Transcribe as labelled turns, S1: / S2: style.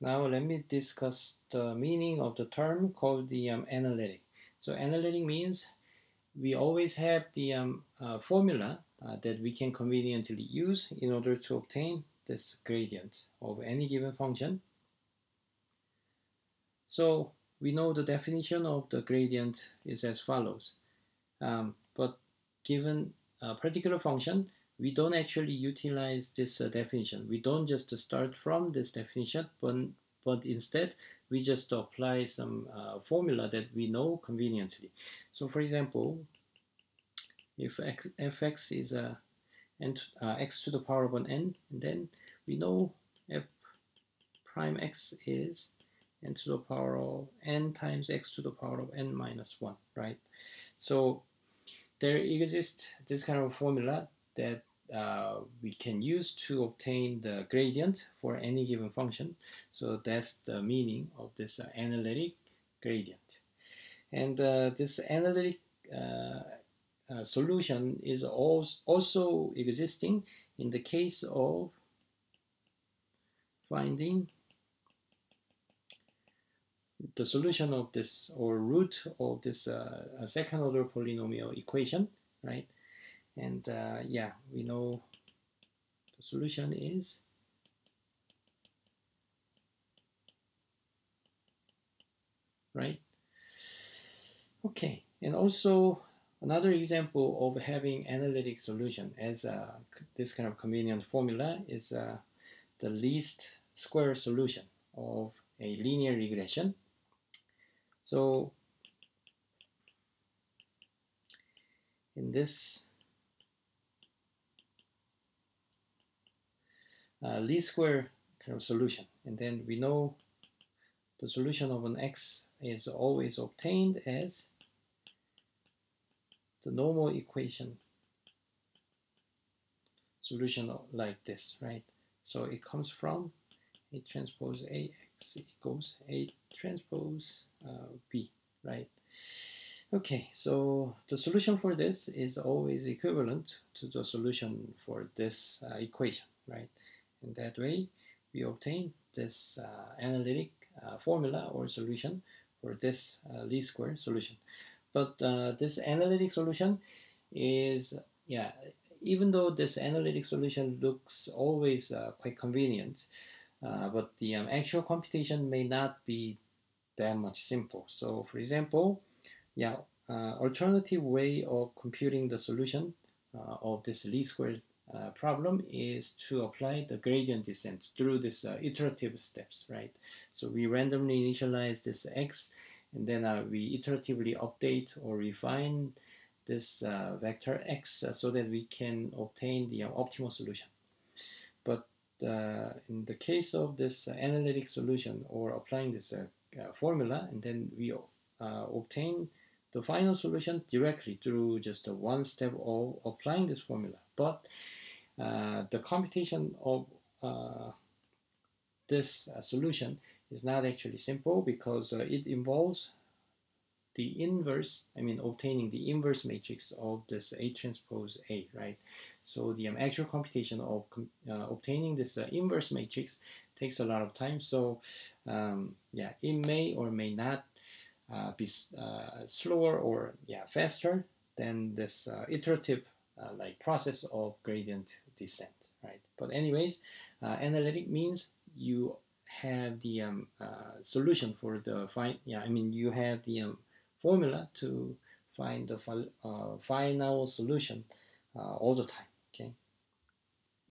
S1: Now let me discuss the meaning of the term called the analytic. So analytic means we always have the formula that we can conveniently use in order to obtain this gradient of any given function. So we know the definition of the gradient is as follows. But given a particular function, we don't actually utilize this definition. We don't just start from this definition, but instead we just apply some formula that we know conveniently. So for example, if fx is x to the power of an n, and then we know f prime x is n to the power of n times x to the power of n minus 1, right? So there exists this kind of formula that we can use to obtain the gradient for any given function. So that's the meaning of this analytic gradient. And this analytic solution is also existing in the case of finding the solution of this, or root of this second order polynomial equation, right? And yeah, we know the solution is right. Okay, and also another example of having analytic solution as this kind of convenient formula is the least square solution of a linear regression. So in this least square kind of solution, and then we know the solution of an x is always obtained as the normal equation solution like this, right? So it comes from A transpose AX equals A transpose B, right? Okay, so the solution for this is always equivalent to the solution for this equation, right? And that way we obtain this analytic formula or solution for this least square solution. But this analytic solution is, yeah, even though this analytic solution looks always quite convenient, but the actual computation may not be that much simple. So for example, yeah, alternative way of computing the solution of this least square problem is to apply the gradient descent through this iterative steps, right? So we randomly initialize this x, and then we iteratively update or refine this vector x so that we can obtain the optimal solution. But in the case of this analytic solution, or applying this formula, and then we obtain the final solution directly through just one step of applying this formula. But the computation of this solution is not actually simple, because it involves the inverse, obtaining the inverse matrix of this A transpose A, right? So the actual computation of obtaining this inverse matrix takes a lot of time. So yeah, it may or may not be slower or faster than this iterative like process of gradient descent, right? But anyways, analytic means you have the solution for the you have the formula to find the final solution all the time.